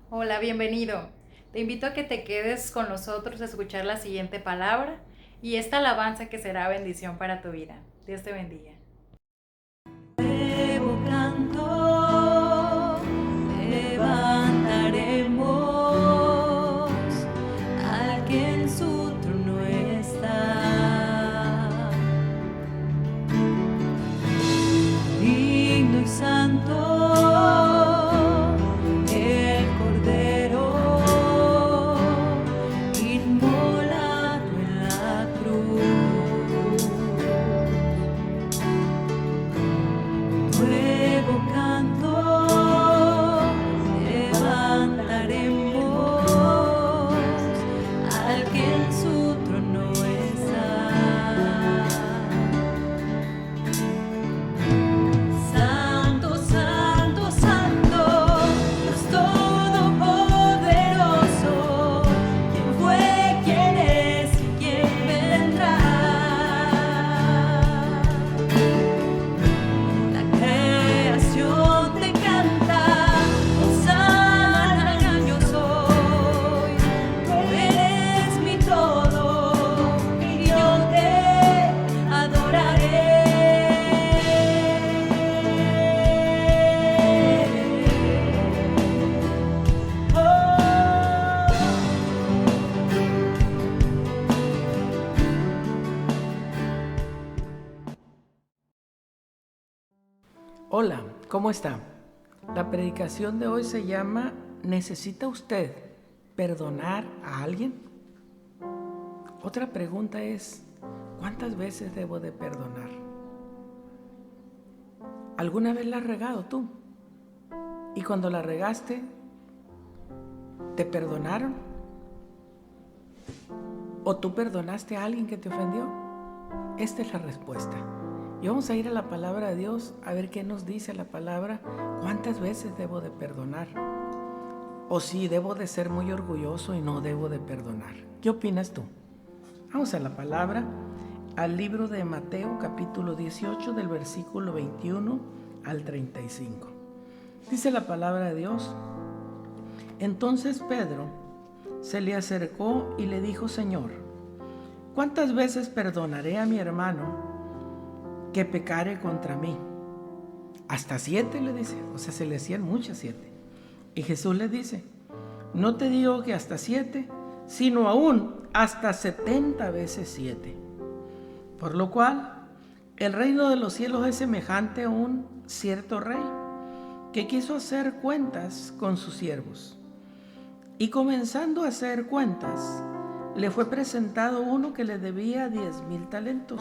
Hola, bienvenido. Te invito a que te quedes con nosotros a escuchar la siguiente palabra y esta alabanza que será bendición para tu vida. Dios te bendiga. Nuevo canto levantaremos al que en su trono está. Digno y santo el Cordero inmolado en la cruz. Nuevo canto levantaremos al que en su trono está. Santo, santo, santo, Dios todopoderoso, ¿quién fue, quién es y quién vendrá? La creación te canta, hosana, yo soy. Tú eres mi todo y yo te adoraré. Hola, ¿cómo está? La predicación de hoy se llama ¿Necesita usted perdonar a alguien? Otra pregunta es ¿cuántas veces debo de perdonar? ¿Alguna vez la has regado tú? Y cuando la regaste, ¿te perdonaron? ¿O tú perdonaste a alguien que te ofendió? Esta es la respuesta. Y vamos a ir a la palabra de Dios a ver qué nos dice la palabra. ¿Cuántas veces debo de perdonar? O si debo de ser muy orgulloso y no debo de perdonar. ¿Qué opinas tú? Vamos a la palabra, al libro de Mateo capítulo 18 del versículo 21 al 35. Dice la palabra de Dios: Entonces Pedro se le acercó y le dijo: Señor, ¿cuántas veces perdonaré a mi hermano que pecare contra mí? Hasta 7, le dice. O sea, se le hacían muchas 7. Y Jesús le dice: no te digo que hasta 7, sino aún hasta 70 veces 7. Por lo cual, el reino de los cielos es semejante a un cierto rey que quiso hacer cuentas con sus siervos. Y comenzando a hacer cuentas, le fue presentado uno que le debía 10,000 talentos.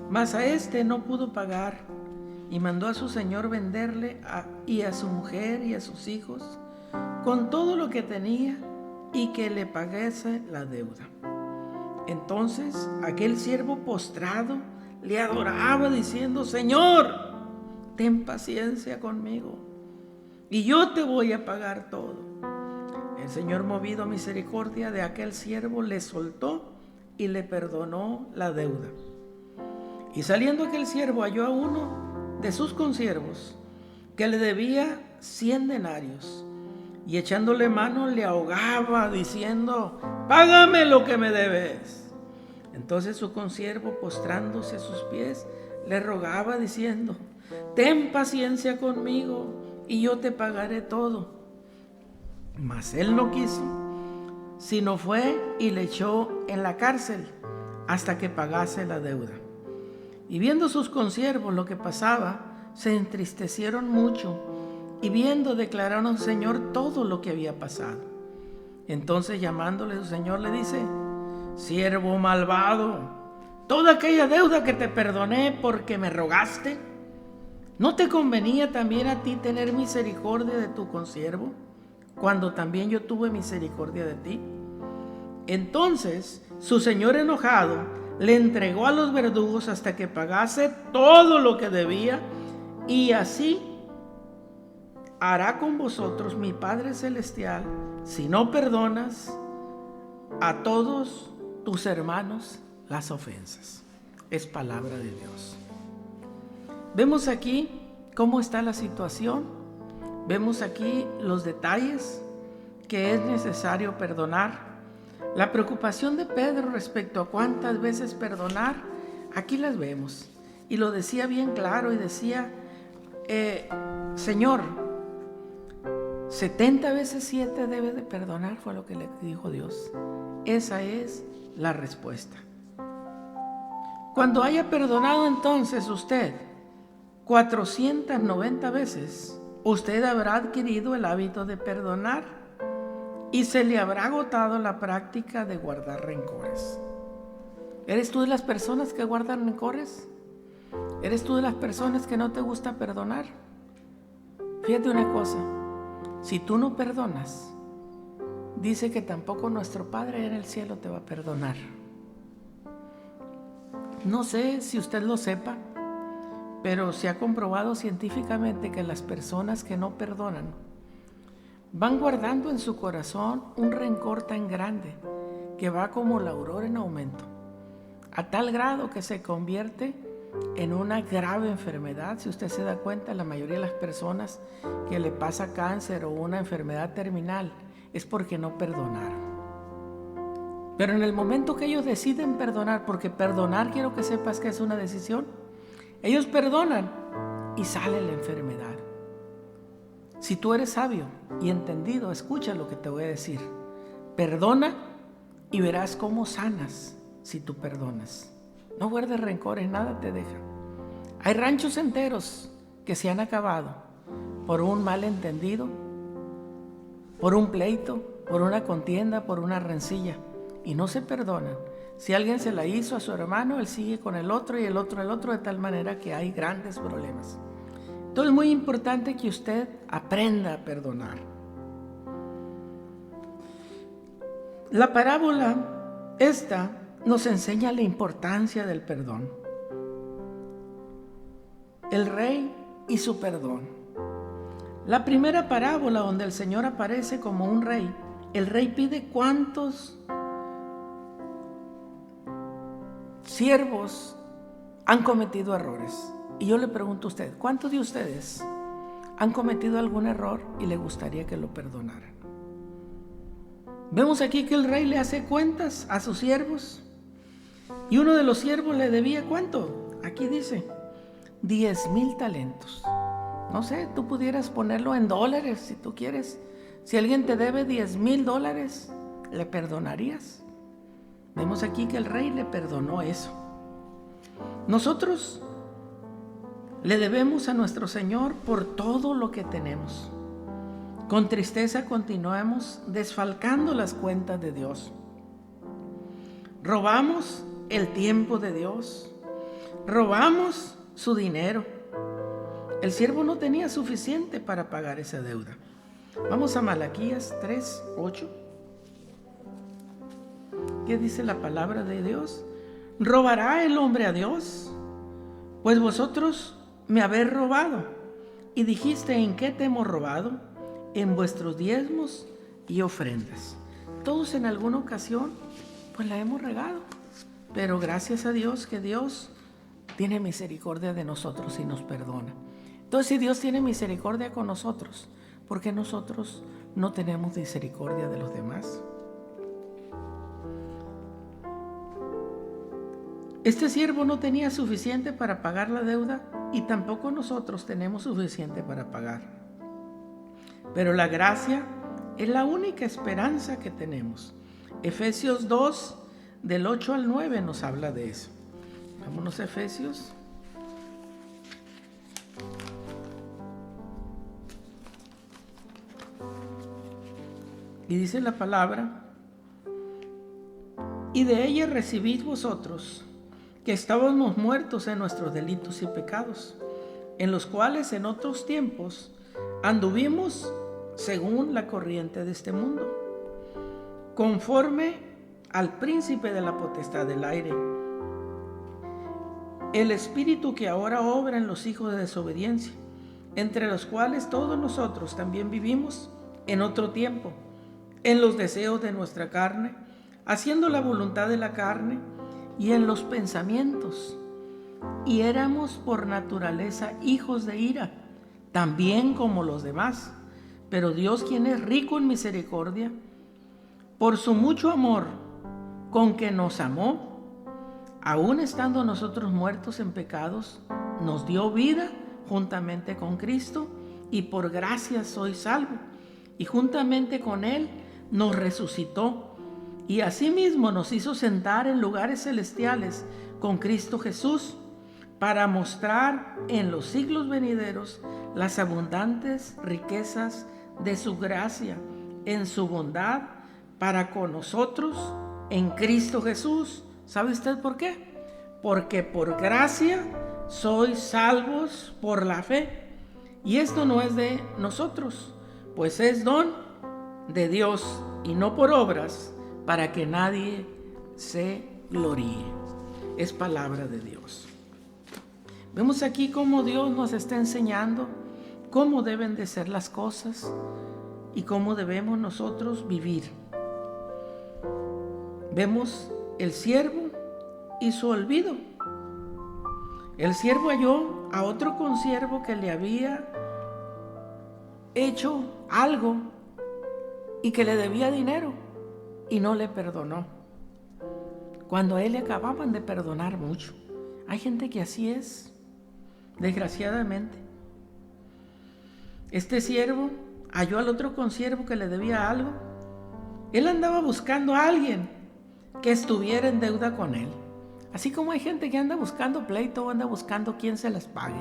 Mas a este no pudo pagar y mandó a su señor venderle y a su mujer y a sus hijos con todo lo que tenía y que le pagase la deuda. Entonces aquel siervo postrado le adoraba diciendo: Señor, ten paciencia conmigo y yo te voy a pagar todo. El Señor, movido a misericordia de aquel siervo, le soltó y le perdonó la deuda. Y saliendo aquel siervo halló a uno de sus consiervos que le debía 100 denarios y echándole mano le ahogaba diciendo: págame lo que me debes. Entonces su consiervo, postrándose a sus pies, le rogaba diciendo: ten paciencia conmigo y yo te pagaré todo. Mas él no quiso, sino fue y le echó en la cárcel hasta que pagase la deuda. Y viendo sus consiervos lo que pasaba, se entristecieron mucho, y viendo declararon al Señor todo lo que había pasado. Entonces, llamándole su Señor, le dice: siervo malvado, toda aquella deuda que te perdoné porque me rogaste, ¿no te convenía también a ti tener misericordia de tu consiervo, cuando también yo tuve misericordia de ti? Entonces su señor, enojado, le entregó a los verdugos hasta que pagase todo lo que debía, y así hará con vosotros mi Padre Celestial si no perdonas a todos tus hermanos las ofensas. Es palabra de Dios. Vemos aquí cómo está la situación, vemos aquí los detalles que es necesario perdonar. La preocupación de Pedro respecto a cuántas veces perdonar, aquí las vemos. Y lo decía bien claro y decía, Señor, 70 veces 7 debe de perdonar, fue lo que le dijo Dios. Esa es la respuesta. Cuando haya perdonado entonces usted 490 veces, usted habrá adquirido el hábito de perdonar y se le habrá agotado la práctica de guardar rencores. ¿Eres tú de las personas que guardan rencores? ¿Eres tú de las personas que no te gusta perdonar? Fíjate una cosa, si tú no perdonas, dice que tampoco nuestro Padre en el cielo te va a perdonar. No sé si usted lo sepa, pero se ha comprobado científicamente que las personas que no perdonan van guardando en su corazón un rencor tan grande que va como la aurora en aumento, a tal grado que se convierte en una grave enfermedad. Si usted se da cuenta, la mayoría de las personas que le pasa cáncer o una enfermedad terminal es porque no perdonaron. Pero en el momento que ellos deciden perdonar, porque perdonar quiero que sepas que es una decisión, ellos perdonan y sale la enfermedad. Si tú eres sabio y entendido, escucha lo que te voy a decir. Perdona y verás cómo sanas si tú perdonas. No guardes rencores, nada te deja. Hay ranchos enteros que se han acabado por un malentendido, por un pleito, por una contienda, por una rencilla, y no se perdonan. Si alguien se la hizo a su hermano, él sigue con el otro y el otro, de tal manera que hay grandes problemas. Entonces es muy importante que usted aprenda a perdonar. La parábola esta nos enseña la importancia del perdón. El rey y su perdón. La primera parábola donde el Señor aparece como un rey, el rey pide cuántos siervos han cometido errores. Y yo le pregunto a usted, ¿cuántos de ustedes han cometido algún error y le gustaría que lo perdonaran? Vemos aquí que el rey le hace cuentas a sus siervos y uno de los siervos le debía ¿cuánto? Aquí dice 10,000 talentos. No sé, tú pudieras ponerlo en dólares si tú quieres. Si alguien te debe $10,000, ¿le perdonarías? Vemos aquí que el rey le perdonó eso. Nosotros le debemos a nuestro Señor por todo lo que tenemos. Con tristeza continuamos desfalcando las cuentas de Dios. Robamos el tiempo de Dios. Robamos su dinero. El siervo no tenía suficiente para pagar esa deuda. Vamos a Malaquías 3:8. ¿Qué dice la palabra de Dios? ¿Robará el hombre a Dios? Pues vosotros me habéis robado. Y dijiste, ¿en qué te hemos robado? En vuestros diezmos y ofrendas. Todos en alguna ocasión pues la hemos regado, pero gracias a Dios que Dios tiene misericordia de nosotros y nos perdona. Entonces, si Dios tiene misericordia con nosotros, ¿por qué nosotros no tenemos misericordia de los demás? Este siervo no tenía suficiente para pagar la deuda y tampoco nosotros tenemos suficiente para pagar. Pero la gracia es la única esperanza que tenemos. Efesios 2, del 8 al 9 nos habla de eso. Vámonos a Efesios. Y dice la palabra, y de ella recibid vosotros, que estábamos muertos en nuestros delitos y pecados, en los cuales en otros tiempos anduvimos según la corriente de este mundo, conforme al príncipe de la potestad del aire, el espíritu que ahora obra en los hijos de desobediencia, entre los cuales todos nosotros también vivimos en otro tiempo, en los deseos de nuestra carne, haciendo la voluntad de la carne y en los pensamientos, y éramos por naturaleza hijos de ira, también como los demás. Pero Dios, quien es rico en misericordia, por su mucho amor con que nos amó, aun estando nosotros muertos en pecados, nos dio vida juntamente con Cristo, y por gracia soy salvo. Y juntamente con Él nos resucitó, y asimismo nos hizo sentar en lugares celestiales con Cristo Jesús, para mostrar en los siglos venideros las abundantes riquezas de su gracia en su bondad para con nosotros en Cristo Jesús. ¿Sabe usted por qué? Porque por gracia sois salvos por la fe. Y esto no es de nosotros, pues es don de Dios, y no por obras, para que nadie se gloríe. Es palabra de Dios. Vemos aquí cómo Dios nos está enseñando cómo deben de ser las cosas y cómo debemos nosotros vivir. Vemos el siervo y su olvido. El siervo halló a otro consiervo que le había hecho algo y que le debía dinero, y no le perdonó, cuando a él le acababan de perdonar mucho. Hay gente que así es, desgraciadamente. Este siervo halló al otro consiervo que le debía algo. Él andaba buscando a alguien que estuviera en deuda con él. Así como hay gente que anda buscando pleito o anda buscando quién se las pague.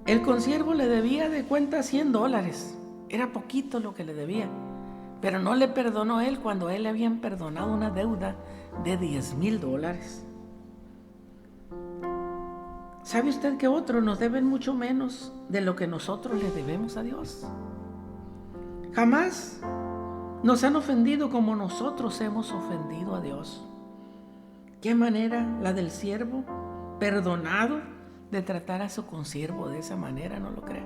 El consiervo le debía de cuenta $100. Era poquito lo que le debía. Pero no le perdonó él cuando a él le habían perdonado una deuda de $10,000. ¿Sabe usted que otros nos deben mucho menos de lo que nosotros le debemos a Dios? Jamás nos han ofendido como nosotros hemos ofendido a Dios. ¿Qué manera la del siervo perdonado de tratar a su consiervo de esa manera? ¿No lo cree?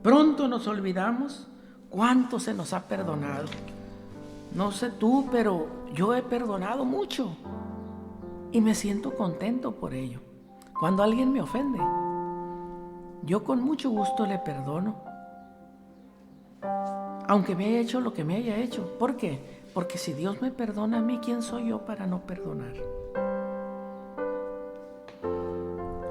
Pronto nos olvidamos cuánto se nos ha perdonado. No sé tú, pero yo he perdonado mucho y me siento contento por ello. Cuando alguien me ofende, yo con mucho gusto le perdono, aunque me haya hecho lo que me haya hecho. ¿Por qué? Porque si Dios me perdona a mí, ¿quién soy yo para no perdonar?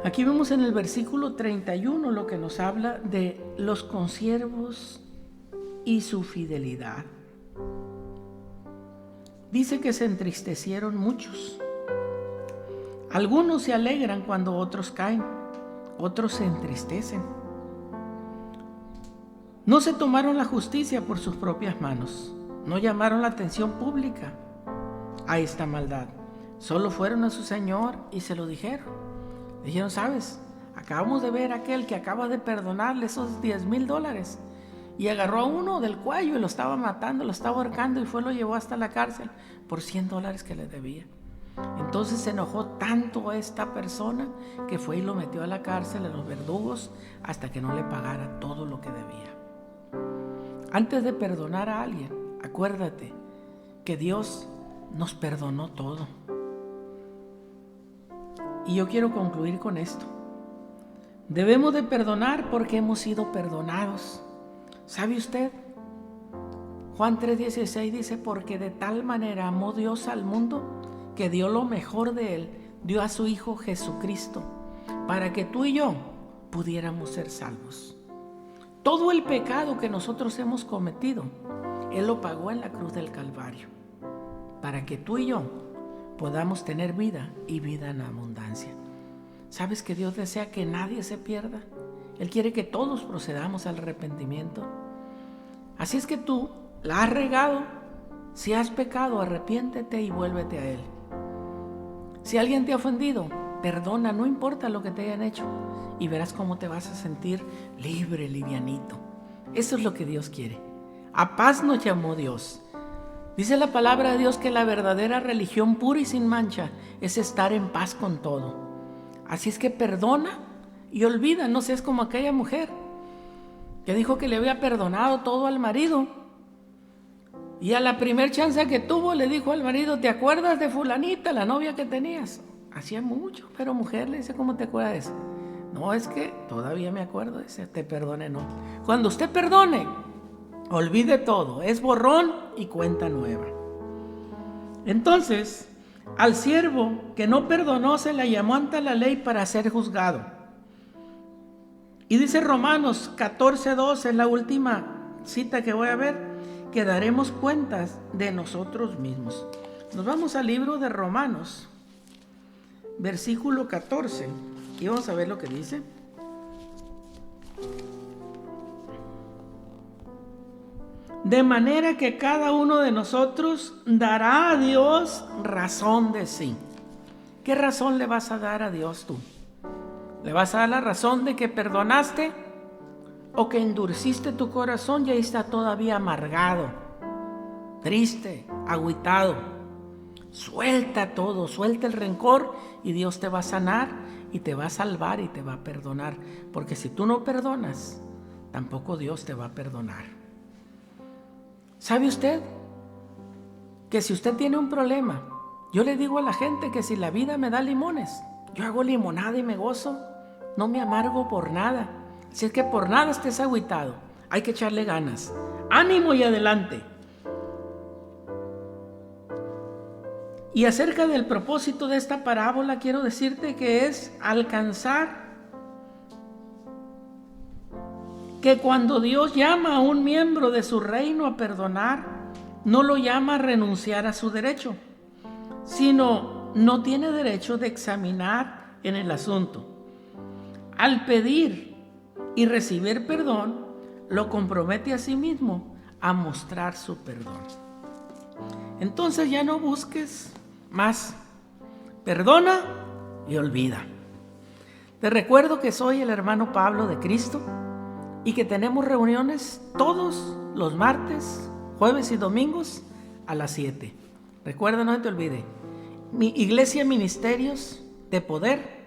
Aquí vemos en el versículo 31 lo que nos habla de los consiervos y su fidelidad. Dice que se entristecieron muchos. Algunos se alegran cuando otros caen, otros se entristecen. No se tomaron la justicia por sus propias manos, no llamaron la atención pública a esta maldad. Solo fueron a su Señor y se lo dijeron. Dijeron: ¿sabes? Acabamos de ver a aquel que acaba de perdonarle esos $10,000, y agarró a uno del cuello y lo estaba matando, lo estaba ahorcando, y lo llevó hasta la cárcel por $100 que le debía. Entonces se enojó tanto a esta persona que fue y lo metió a la cárcel, a los verdugos, hasta que no le pagara todo lo que debía. Antes de perdonar a alguien, acuérdate que Dios nos perdonó todo. Y yo quiero concluir con esto. Debemos de perdonar porque hemos sido perdonados. ¿Sabe usted? Juan 3:16 dice: porque de tal manera amó Dios al mundo que dio lo mejor de él, dio a su Hijo Jesucristo, para que tú y yo pudiéramos ser salvos. Todo el pecado que nosotros hemos cometido, Él lo pagó en la cruz del Calvario, para que tú y yo podamos tener vida y vida en abundancia. ¿Sabes que Dios desea que nadie se pierda? Él quiere que todos procedamos al arrepentimiento. Así es que tú la has regado. Si has pecado, arrepiéntete y vuélvete a Él. Si alguien te ha ofendido, perdona, no importa lo que te hayan hecho, y verás cómo te vas a sentir libre, livianito. Eso es lo que Dios quiere. A paz nos llamó Dios. Dice la palabra de Dios que la verdadera religión pura y sin mancha es estar en paz con todo. Así es que perdona y olvida. No seas como aquella mujer que dijo que le había perdonado todo al marido, y a la primer chance que tuvo le dijo al marido: ¿te acuerdas de fulanita, la novia que tenías? Hacía mucho, pero mujer, le dice: ¿cómo te acuerdas de eso? No, es que todavía me acuerdo, dice, te perdone, no. Cuando usted perdone, olvide todo, es borrón y cuenta nueva. Entonces, al siervo que no perdonó se le llamó ante la ley para ser juzgado. Y dice Romanos 14:2, es la última cita que voy a ver, que daremos cuentas de nosotros mismos. Nos vamos al libro de Romanos, versículo 14, y vamos a ver lo que dice. De manera que cada uno de nosotros dará a Dios razón de sí. ¿Qué razón le vas a dar a Dios tú? ¿Le vas a dar la razón de que perdonaste o que endureciste tu corazón y ahí está todavía amargado, triste, agüitado? Suelta todo, suelta el rencor y Dios te va a sanar y te va a salvar y te va a perdonar. Porque si tú no perdonas, tampoco Dios te va a perdonar. ¿Sabe usted que si usted tiene un problema, yo le digo a la gente que si la vida me da limones, yo hago limonada y me gozo, no me amargo por nada? Si es que por nada estés agüitado, hay que echarle ganas, ánimo y adelante. Y acerca del propósito de esta parábola, quiero decirte que es alcanzar que cuando Dios llama a un miembro de su reino a perdonar, no lo llama a renunciar a su derecho, sino no tiene derecho de examinar en el asunto. Al pedir y recibir perdón, lo compromete a sí mismo a mostrar su perdón. Entonces ya no busques más. Perdona y olvida. Te recuerdo que soy el hermano Pablo de Cristo y que tenemos reuniones todos los martes, jueves y domingos a las 7. Recuerda, no te olvide. Mi Iglesia Ministerios de Poder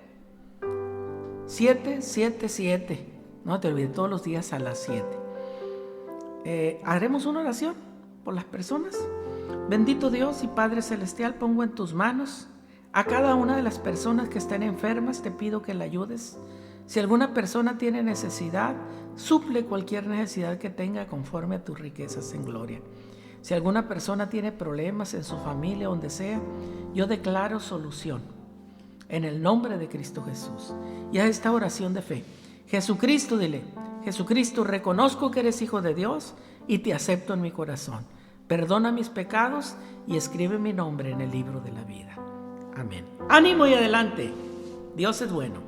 777. No te olvides, todos los días a las 7. Haremos una oración por las personas. Bendito Dios y Padre Celestial, pongo en tus manos a cada una de las personas que estén enfermas. Te pido que la ayudes. Si alguna persona tiene necesidad, suple cualquier necesidad que tenga conforme a tus riquezas en gloria. Si alguna persona tiene problemas en su familia, donde sea, yo declaro solución en el nombre de Cristo Jesús. Y haz esta oración de fe. Jesucristo, dile: Jesucristo, reconozco que eres Hijo de Dios y te acepto en mi corazón. Perdona mis pecados y escribe mi nombre en el libro de la vida. Amén. Ánimo y adelante. Dios es bueno.